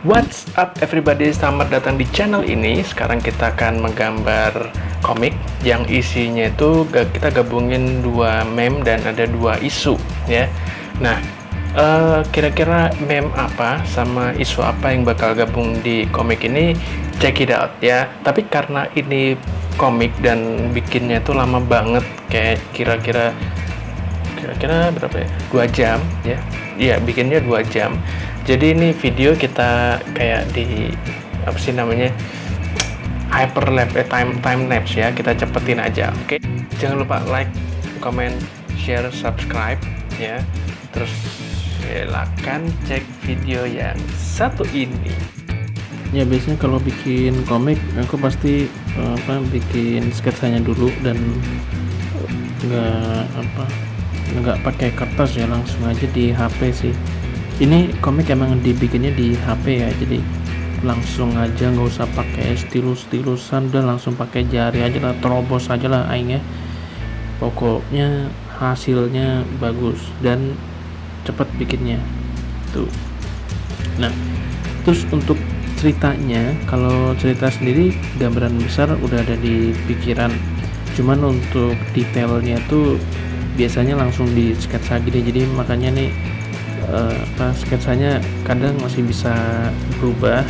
What's up everybody, selamat datang di channel ini. Sekarang kita akan menggambar komik yang isinya itu kita gabungin dua meme dan ada dua isu ya. Nah, kira-kira meme apa sama isu apa yang bakal gabung di komik ini, check it out ya. Tapi karena ini komik dan bikinnya itu lama banget, kayak kira-kira berapa ya? 2 jam ya. Iya, bikinnya 2 jam. Jadi ini video kita kayak di apa sih namanya, time lapse ya, kita cepetin aja. Oke, jangan lupa like, comment, share, subscribe ya. Terus silakan cek video yang satu ini. Ya, biasanya kalau bikin komik aku pasti bikin sketsanya dulu dan nggak pakai kertas ya, langsung aja di HP sih. Ini komik emang dibikinnya di HP ya, jadi langsung aja, nggak usah pakai stilus-stilusan, udah langsung pakai jari aja lah, terobos aja lah aing ya. Pokoknya hasilnya bagus dan cepet bikinnya tuh. Nah, terus untuk ceritanya, kalau cerita sendiri gambaran besar udah ada di pikiran, cuman untuk detailnya tuh biasanya langsung di sketsa gini, jadi makanya nih sketsanya kadang masih bisa berubah,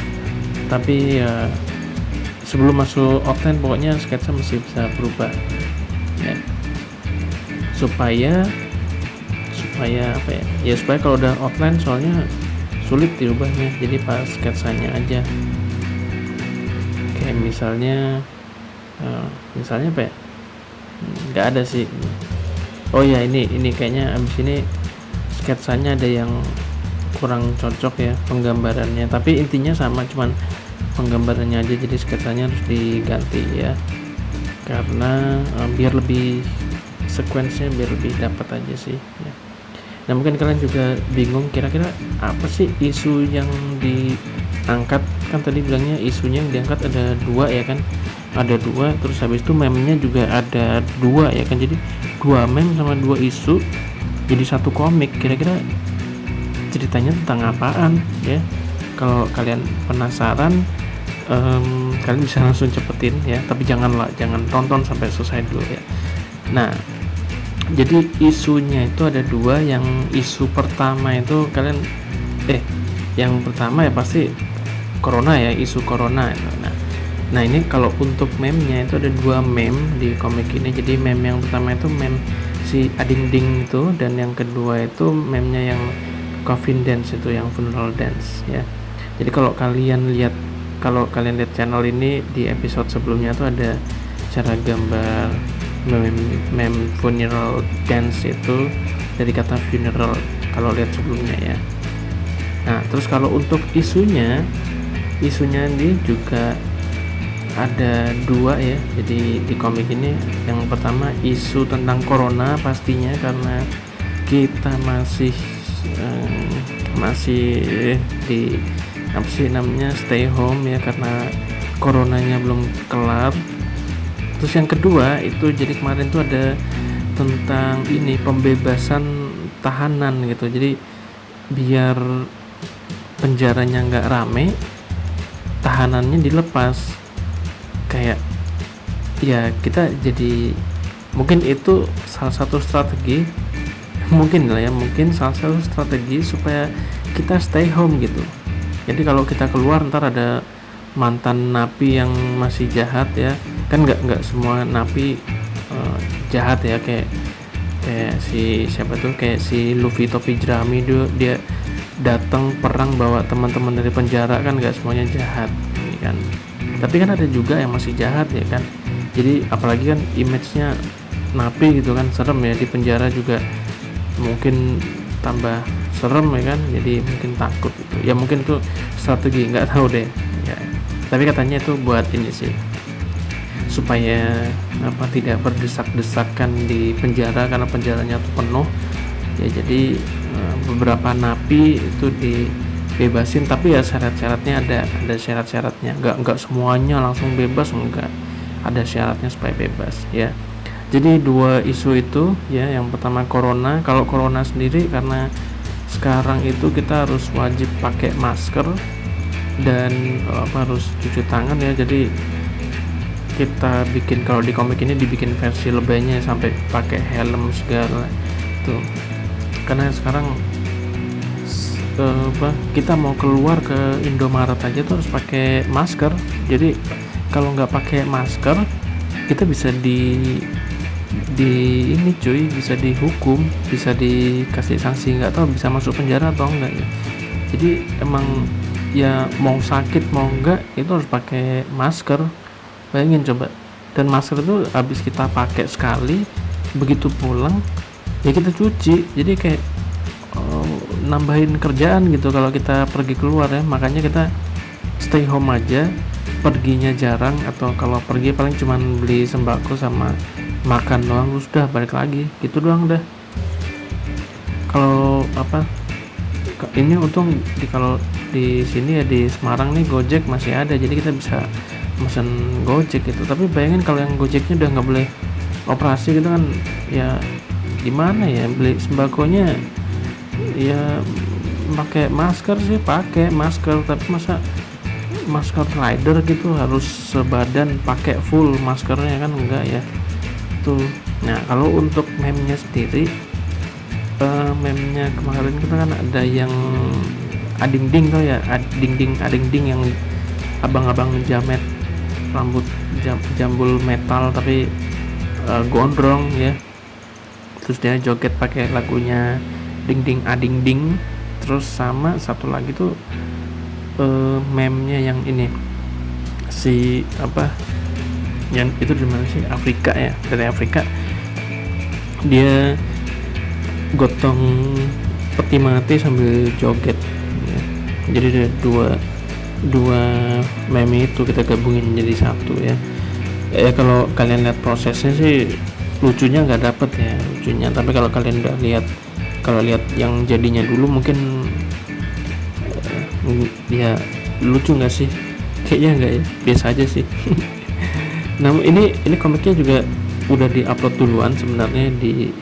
tapi ya sebelum masuk outline pokoknya sketsa masih bisa berubah ya. supaya apa ya, supaya kalau udah outline soalnya sulit dirubahnya, jadi pas sketsanya aja. Kayak misalnya apa ya, nggak ada sih. Oh ya, ini kayaknya abis ini sketsanya ada yang kurang cocok ya penggambarannya, tapi intinya sama, cuman penggambarannya aja, jadi sketsanya harus diganti ya, karena biar lebih sequence-nya biar lebih dapat aja sih ya. Nah, mungkin kalian juga bingung kira-kira apa sih isu yang diangkat, kan tadi bilangnya isunya yang diangkat ada 2 ya kan, ada 2, terus habis itu meme-nya juga ada 2 ya kan, jadi 2 meme sama 2 isu jadi satu komik. Kira-kira ceritanya tentang apaan ya? Kalau kalian penasaran, kalian bisa langsung cepetin ya, tapi jangan tonton sampai selesai dulu ya. Nah, jadi isunya itu ada 2. Yang isu pertama itu yang pertama ya pasti corona ya, isu corona. Nah ini kalau untuk meme-nya itu ada 2 meme di komik ini. Jadi meme yang pertama itu meme si Ading Ding itu, dan yang kedua itu meme-nya yang coffin dance itu, yang funeral dance ya. Jadi kalau kalian lihat channel ini di episode sebelumnya tuh ada cara gambar meme funeral dance itu dari kata funeral, kalau lihat sebelumnya ya. Nah, terus kalau untuk isunya ini juga ada 2 ya. Jadi di komik ini yang pertama isu tentang corona pastinya, karena kita masih di apa sih namanya, stay home ya, karena coronanya belum kelar. Terus yang kedua itu, jadi kemarin tuh ada tentang ini pembebasan tahanan gitu, jadi biar penjaranya nggak rame, tahanannya dilepas. Kayak ya kita jadi, mungkin itu salah satu strategi mungkin salah satu strategi supaya kita stay home gitu. Jadi kalau kita keluar ntar ada mantan napi yang masih jahat ya kan, nggak semua napi jahat ya, kayak si siapa tuh, kayak si Luffy topi jerami, dia datang perang bawa teman-teman dari penjara, kan nggak semuanya jahat ini kan. Tapi kan ada juga yang masih jahat ya kan. Jadi apalagi kan image-nya napi gitu kan, serem ya, di penjara juga mungkin tambah serem ya kan, jadi mungkin takut gitu ya, mungkin itu strategi, nggak tahu deh ya. Tapi katanya itu buat ini sih, supaya tidak berdesak-desakan di penjara, karena penjaranya tuh penuh ya. Jadi beberapa napi itu dibebasin, tapi ya syarat-syaratnya, ada syarat-syaratnya, nggak semuanya langsung bebas, enggak, ada syaratnya supaya bebas ya. Jadi 2 isu itu ya, yang pertama corona. Kalau corona sendiri, karena sekarang itu kita harus wajib pakai masker dan harus cuci tangan ya. Jadi kita bikin, kalau di komik ini dibikin versi lebaynya sampai pakai helm segala tuh, karena sekarang kita mau keluar ke Indomaret aja tuh harus pakai masker. Jadi kalau nggak pakai masker kita bisa di ini cuy, bisa dihukum, bisa dikasih sanksi, nggak tahu bisa masuk penjara atau enggak ya. Jadi emang ya mau sakit mau enggak itu harus pakai masker. Bayangin coba, dan masker itu habis kita pakai sekali, begitu pulang ya kita cuci. Jadi kayak nambahin kerjaan gitu kalau kita pergi keluar ya. Makanya kita stay home aja, perginya jarang, atau kalau pergi paling cuman beli sembako sama makan doang, sudah balik lagi gitu doang dah. Kalau ini untung kalau di sini ya di Semarang nih Gojek masih ada, jadi kita bisa pesan Gojek gitu. Tapi bayangin kalau yang Gojeknya udah nggak boleh operasi gitu kan, ya gimana ya, beli sembakonya ya pakai masker sih, pakai masker, tapi masa masker rider gitu harus sebadan pakai full maskernya kan, enggak ya tuh. Nah kalau untuk meme-nya sendiri, meme-nya kemarin kita kan ada yang ading-ding tuh ya, ading-ding yang abang-abang jamet rambut jambul metal tapi gondrong ya, terus dia joget pakai lagunya ding ding ading ding. Terus sama satu lagi tuh meme-nya yang ini si yang itu dari mana sih, Afrika ya, dari Afrika, dia gotong peti mati sambil joget ya. Jadi ada dua meme itu kita gabungin jadi satu ya. Kalau kalian lihat prosesnya sih lucunya nggak dapet ya lucunya, tapi kalau kalian udah lihat, kalau lihat yang jadinya dulu mungkin ya lucu nggak sih? Kayaknya nggak ya, biasa aja sih. Namun ini komiknya juga udah diupload duluan sebenarnya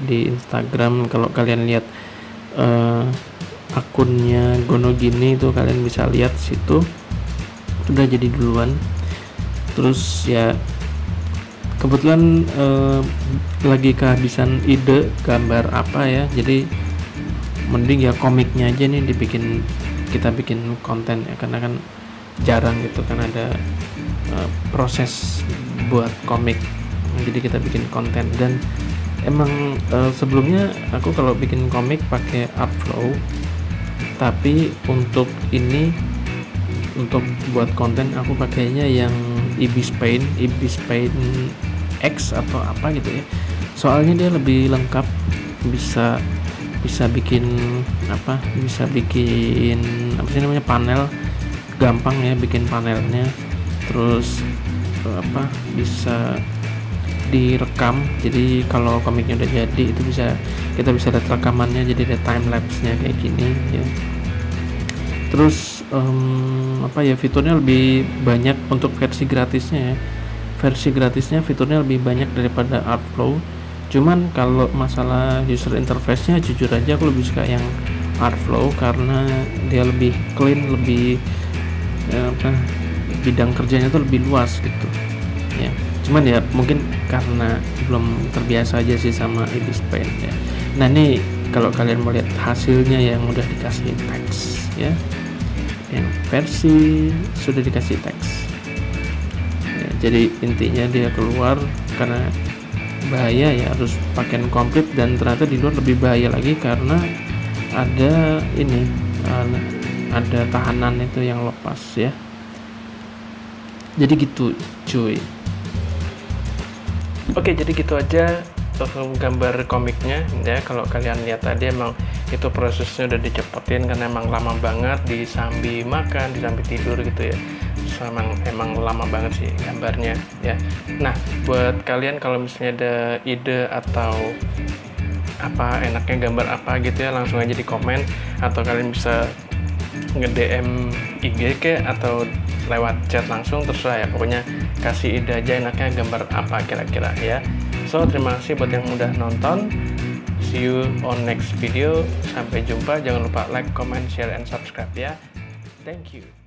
di Instagram. Kalau kalian lihat akunnya Gonogini itu kalian bisa lihat situ udah jadi duluan. Terus ya kebetulan lagi kehabisan ide gambar apa ya, jadi mending ya komiknya aja nih kita bikin konten ya, karena kan jarang gitu kan ada proses buat komik, jadi kita bikin konten. Dan emang sebelumnya aku kalau bikin komik pakai Artflow, tapi untuk buat konten aku pakainya yang Ibis Paint X atau apa gitu ya, soalnya dia lebih lengkap, bisa bikin bisa bikin panel, gampang ya bikin panelnya. Terus bisa direkam, jadi kalau komiknya udah jadi itu kita bisa lihat rekamannya, jadi ada time lapse nya kayak gini ya. Terus fiturnya lebih banyak untuk versi gratisnya ya. Versi gratisnya fiturnya lebih banyak daripada Artflow. Cuman kalau masalah user interface-nya jujur aja aku lebih suka yang Artflow karena dia lebih clean, lebih bidang kerjanya tuh lebih luas gitu ya. Cuman ya mungkin karena belum terbiasa aja sih sama Ibis Paint ya. Nah ini kalau kalian mau lihat hasilnya yang udah dikasih teks ya, yang versi sudah dikasih teks ya, jadi intinya dia keluar karena bahaya ya, harus pakaian komplit, dan ternyata di luar lebih bahaya lagi karena ada ada tahanan itu yang lepas ya. Jadi gitu cuy. Oke, jadi gitu aja gambar komiknya ya. Kalau kalian lihat tadi emang itu prosesnya udah dicepetin karena emang lama banget, disambi makan, disambi tidur gitu ya. Emang lama banget sih gambarnya ya. Nah buat kalian kalau misalnya ada ide atau enaknya gambar apa gitu ya, langsung aja di komen, atau kalian bisa nge-DM IG atau lewat chat langsung, terserah ya, pokoknya kasih ide aja enaknya gambar apa kira-kira ya. So terima kasih buat yang udah nonton, see you on next video, sampai jumpa, jangan lupa like, comment, share, and subscribe ya. Thank you.